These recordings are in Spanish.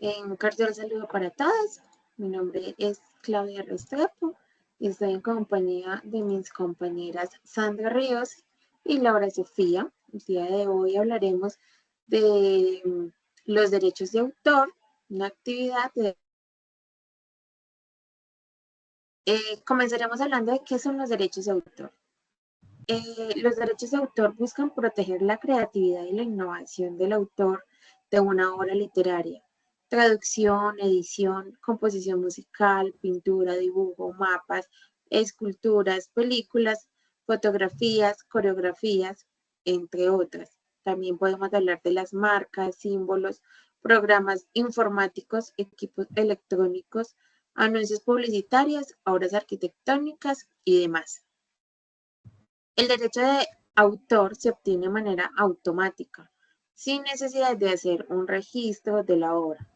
Un cordial saludo para todos. Mi nombre es Claudia Restrepo y estoy en compañía de mis compañeras Sandra Ríos y Laura Sofía. El día de hoy hablaremos de los derechos de autor, una actividad de... comenzaremos hablando de qué son los derechos de autor. Los derechos de autor buscan proteger la creatividad y la innovación del autor de una obra literaria. Traducción, edición, composición musical, pintura, dibujo, mapas, esculturas, películas, fotografías, coreografías, entre otras. También podemos hablar de las marcas, símbolos, programas informáticos, equipos electrónicos, anuncios publicitarios, obras arquitectónicas y demás. El derecho de autor se obtiene de manera automática, sin necesidad de hacer un registro de la obra.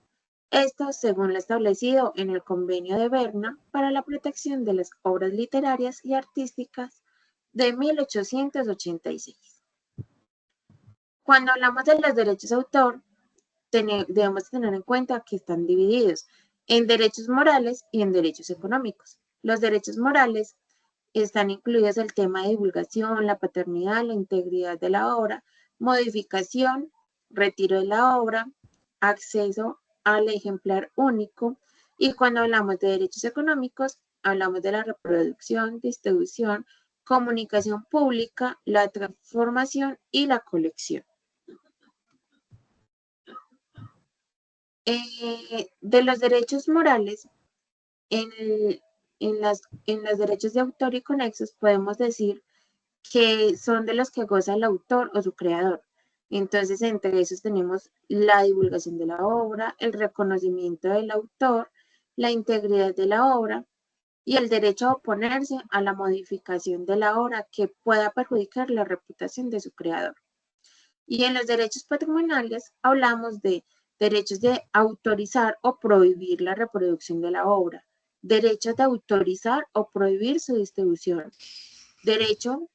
Esto según lo establecido en el Convenio de Berna para la protección de las obras literarias y artísticas de 1886. Cuando hablamos de los derechos de autor, debemos tener en cuenta que están divididos en derechos morales y en derechos económicos. Los derechos morales están incluidos el tema de divulgación, la paternidad, la integridad de la obra, modificación, retiro de la obra, acceso al ejemplar único. Y cuando hablamos de derechos económicos, hablamos de la reproducción, distribución, comunicación pública, la transformación y la colección. De los derechos morales, en los derechos de autor y conexos podemos decir que son de los que goza el autor o su creador. Entonces, entre esos tenemos la divulgación de la obra, el reconocimiento del autor, la integridad de la obra y el derecho a oponerse a la modificación de la obra que pueda perjudicar la reputación de su creador. Y en los derechos patrimoniales hablamos de derechos de autorizar o prohibir la reproducción de la obra, derechos de autorizar o prohibir su distribución, derecho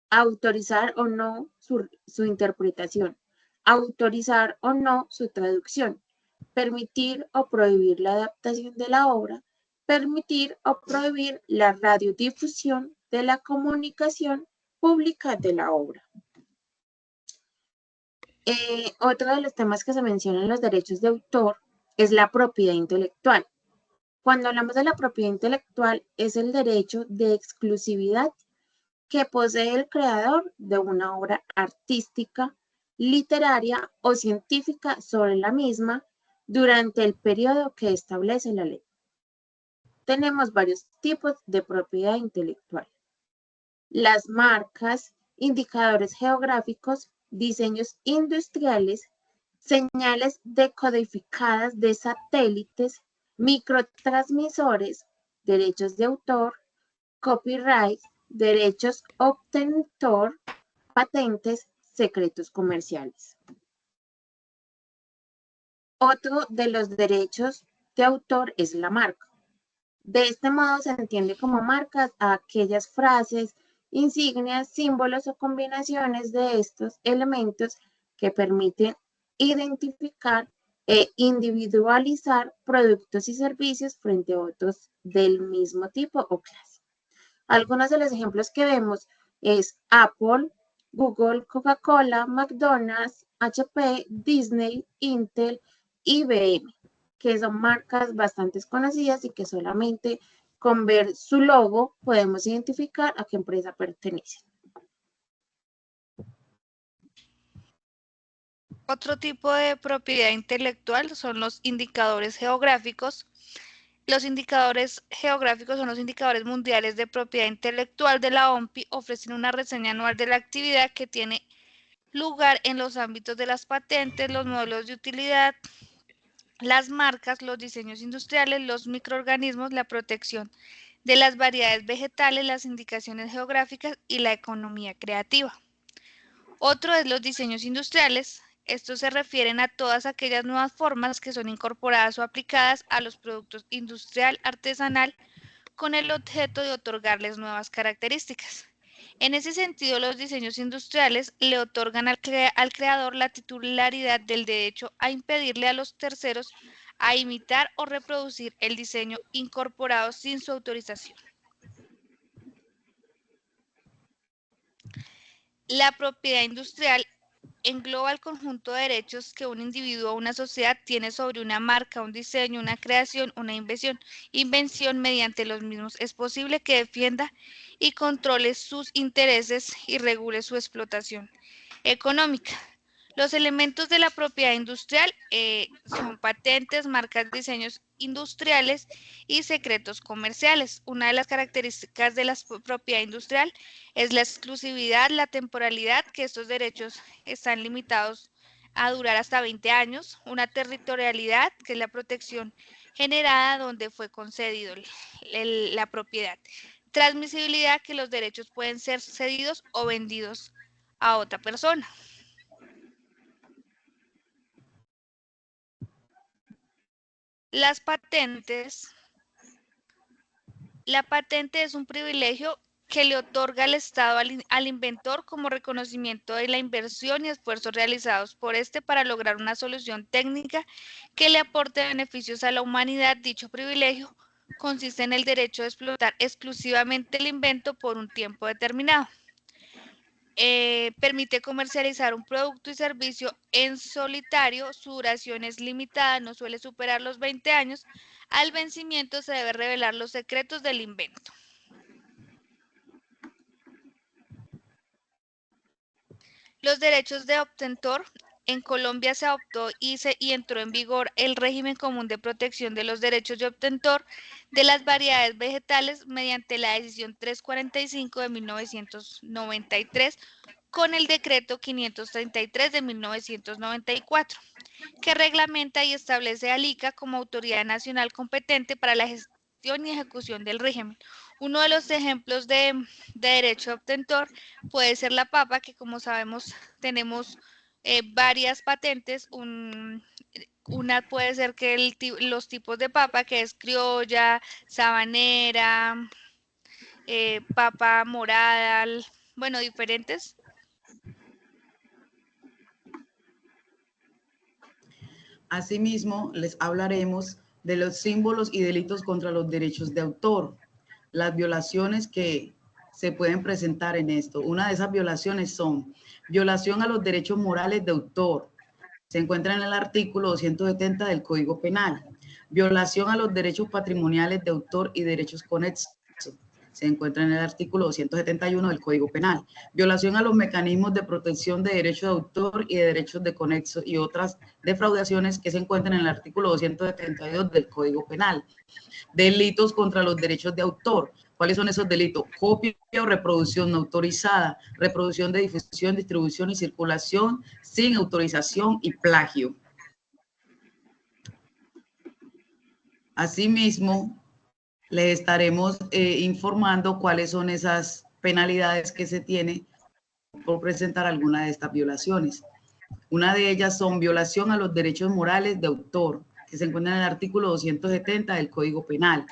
a autorizar o no su interpretación, autorizar o no su traducción, permitir o prohibir la adaptación de la obra, permitir o prohibir la radiodifusión de la comunicación pública de la obra. Otro de los temas que se mencionan en los derechos de autor es la propiedad intelectual. Cuando hablamos de la propiedad intelectual, es el derecho de exclusividad que posee el creador de una obra artística, literaria o científica sobre la misma durante el periodo que establece la ley. Tenemos varios tipos de propiedad intelectual. Las marcas, indicadores geográficos, diseños industriales, señales decodificadas de satélites, microtransmisores, derechos de autor, copyright, derechos obtentor, patentes, secretos comerciales. Otro de los derechos de autor es la marca. De este modo se entiende como marcas a aquellas frases, insignias, símbolos o combinaciones de estos elementos que permiten identificar e individualizar productos y servicios frente a otros del mismo tipo o clase. Algunos de los ejemplos que vemos es Apple, Google, Coca-Cola, McDonald's, HP, Disney, Intel, IBM, que son marcas bastante conocidas y que solamente con ver su logo podemos identificar a qué empresa pertenece. Otro tipo de propiedad intelectual son los indicadores geográficos. Los indicadores geográficos son los indicadores mundiales de propiedad intelectual de la OMPI, ofrecen una reseña anual de la actividad que tiene lugar en los ámbitos de las patentes, los modelos de utilidad, las marcas, los diseños industriales, los microorganismos, la protección de las variedades vegetales, las indicaciones geográficas y la economía creativa. Otro es los diseños industriales. Estos se refieren a todas aquellas nuevas formas que son incorporadas o aplicadas a los productos industrial, artesanal, con el objeto de otorgarles nuevas características. En ese sentido, los diseños industriales le otorgan al creador la titularidad del derecho a impedirle a los terceros a imitar o reproducir el diseño incorporado sin su autorización. La propiedad industrial engloba el conjunto de derechos que un individuo o una sociedad tiene sobre una marca, un diseño, una creación, una invención mediante los mismos. Es posible que defienda y controle sus intereses y regule su explotación económica. Los elementos de la propiedad industrial son patentes, marcas, diseños industriales y secretos comerciales. Una de las características de la propiedad industrial es la exclusividad, la temporalidad, que estos derechos están limitados a durar hasta 20 años, una territorialidad, que es la protección generada donde fue concedido la propiedad, transmisibilidad, que los derechos pueden ser cedidos o vendidos a otra persona. Las patentes. La patente es un privilegio que le otorga el Estado al inventor como reconocimiento de la inversión y esfuerzos realizados por este para lograr una solución técnica que le aporte beneficios a la humanidad. Dicho privilegio consiste en el derecho de explotar exclusivamente el invento por un tiempo determinado. Permite comercializar un producto y servicio en solitario, su duración es limitada, no suele superar los 20 años, al vencimiento se debe revelar los secretos del invento. Los derechos de obtentor. En Colombia se adoptó y entró en vigor el régimen común de protección de los derechos de obtentor de las variedades vegetales mediante la decisión 345 de 1993 con el decreto 533 de 1994, que reglamenta y establece al ICA como autoridad nacional competente para la gestión y ejecución del régimen. Uno de los ejemplos de derecho de obtentor puede ser la papa, que como sabemos tenemos varias patentes. Una puede ser que los tipos de papa, que es criolla, sabanera, papa morada, bueno, diferentes. Asimismo, les hablaremos de los símbolos y delitos contra los derechos de autor, las violaciones que se pueden presentar en esto. Una de esas violaciones son violación a los derechos morales de autor. Se encuentra en el artículo 270 del Código Penal. Violación a los derechos patrimoniales de autor y derechos conexos. Se encuentra en el artículo 271 del Código Penal. Violación a los mecanismos de protección de derechos de autor y de derechos de conexo y otras defraudaciones que se encuentran en el artículo 272 del Código Penal. Delitos contra los derechos de autor. ¿Cuáles son esos delitos? Copia o reproducción no autorizada, reproducción de difusión, distribución y circulación sin autorización y plagio. Asimismo, les estaremos informando cuáles son esas penalidades que se tiene por presentar alguna de estas violaciones. Una de ellas son violación a los derechos morales de autor, que se encuentra en el artículo 270 del Código Penal.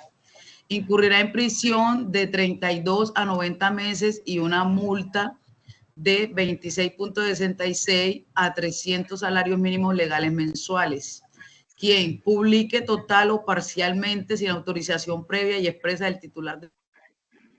Incurrirá en prisión de 32 a 90 meses y una multa de 26.66 a 300 salarios mínimos legales mensuales. Quien publique total o parcialmente sin autorización previa y expresa del titular de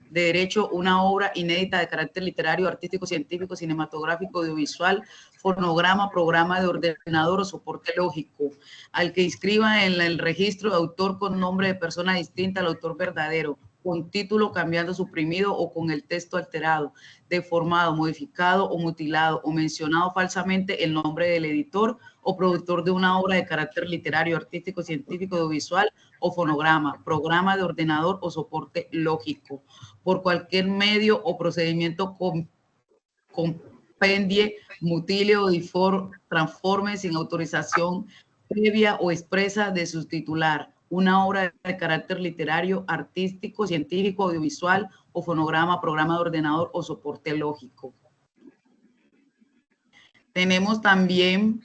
derecho una obra inédita de carácter literario, artístico, científico, cinematográfico, audiovisual, fonograma, programa de ordenador o soporte lógico, al que inscriba en el registro de autor con nombre de persona distinta al autor verdadero, con título cambiando, suprimido o con el texto alterado, deformado, modificado o mutilado o mencionado falsamente el nombre del editor o productor de una obra de carácter literario, artístico, científico, audiovisual o fonograma, programa de ordenador o soporte lógico, por cualquier medio o procedimiento compendie, mutile o transforme sin autorización previa o expresa de su titular una obra de carácter literario, artístico, científico, audiovisual o fonograma, programa de ordenador o soporte lógico. Tenemos también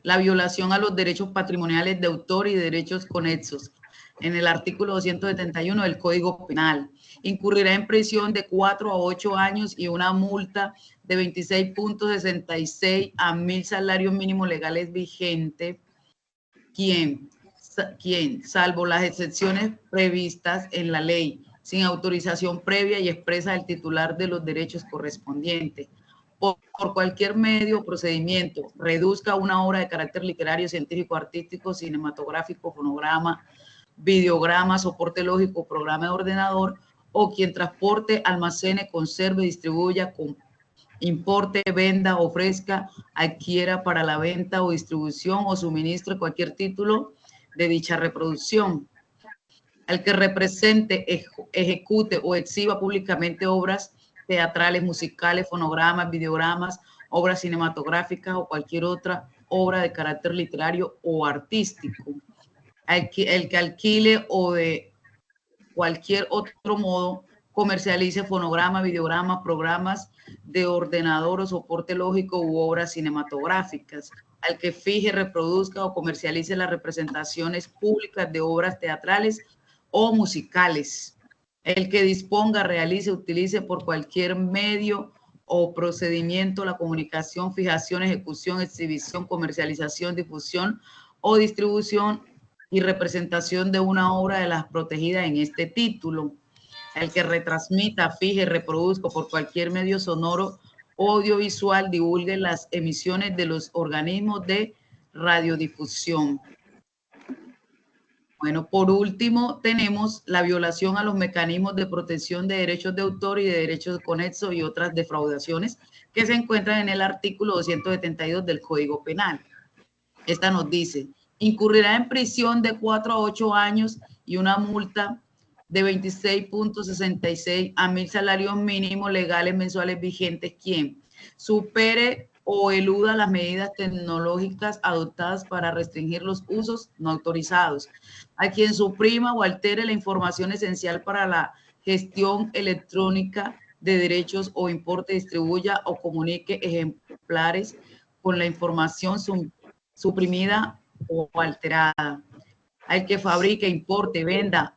la violación a los derechos patrimoniales de autor y derechos conexos. en el artículo 271 del Código Penal. Incurrirá en prisión de 4 a 8 años y una multa de 26.66 a 1.000 salarios mínimos legales vigentes, quien, salvo las excepciones previstas en la ley, sin autorización previa y expresa del titular de los derechos correspondientes, por cualquier medio o procedimiento, reduzca una obra de carácter literario, científico, artístico, cinematográfico, fonograma, videograma, soporte lógico, programa de ordenador, o quien transporte, almacene, conserve, distribuya, importe, venda, ofrezca, adquiera para la venta o distribución o suministre cualquier título de dicha reproducción. Al que represente, ejecute o exhiba públicamente obras teatrales, musicales, fonogramas, videogramas, obras cinematográficas o cualquier otra obra de carácter literario o artístico. El que alquile o de cualquier otro modo comercialice fonograma, videograma, programas de ordenador o soporte lógico u obras cinematográficas. Al que fije, reproduzca o comercialice las representaciones públicas de obras teatrales o musicales. El que disponga, realice, utilice por cualquier medio o procedimiento la comunicación, fijación, ejecución, exhibición, comercialización, difusión o distribución y representación de una obra de las protegidas en este título. El que retransmita, fije, reproduzca por cualquier medio sonoro o audiovisual, divulgue las emisiones de los organismos de radiodifusión. Bueno, por último, tenemos la violación a los mecanismos de protección de derechos de autor y de derechos conexos y otras defraudaciones que se encuentran en el artículo 272 del Código Penal. Esta nos dice: incurrirá en prisión de 4 a 8 años y una multa de 26.66 a 1.000 salarios mínimos legales mensuales vigentes quien supere o eluda las medidas tecnológicas adoptadas para restringir los usos no autorizados, a quien suprima o altere la información esencial para la gestión electrónica de derechos o importe, distribuya o comunique ejemplares con la información suprimida o alterada, al que fabrique, importe, venda,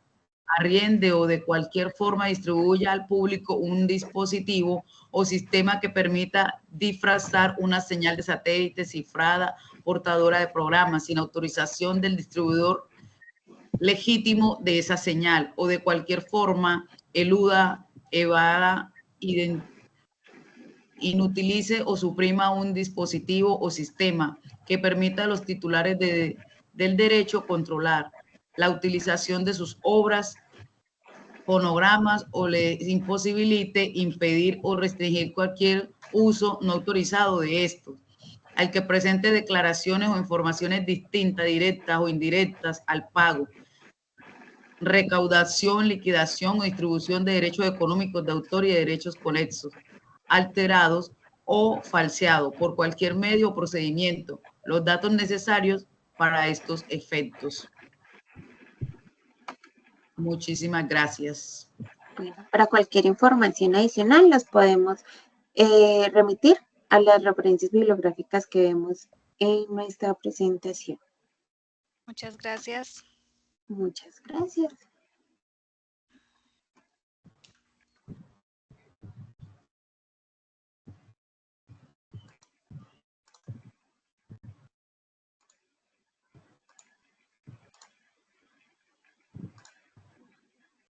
arriende o de cualquier forma distribuya al público un dispositivo o sistema que permita disfrazar una señal de satélite cifrada portadora de programas sin autorización del distribuidor legítimo de esa señal o de cualquier forma eluda, evada, inutilice o suprima un dispositivo o sistema que permita a los titulares del derecho controlar la utilización de sus obras, fonogramas o le imposibilite impedir o restringir cualquier uso no autorizado de estos. Al que presente declaraciones o informaciones distintas, directas o indirectas al pago, recaudación, liquidación o distribución de derechos económicos de autor y de derechos conexos, alterados o falseados por cualquier medio o procedimiento, los datos necesarios para estos efectos. Muchísimas gracias. Bueno, para cualquier información adicional las podemos remitir a las referencias bibliográficas que vemos en nuestra presentación. Muchas gracias. Muchas gracias.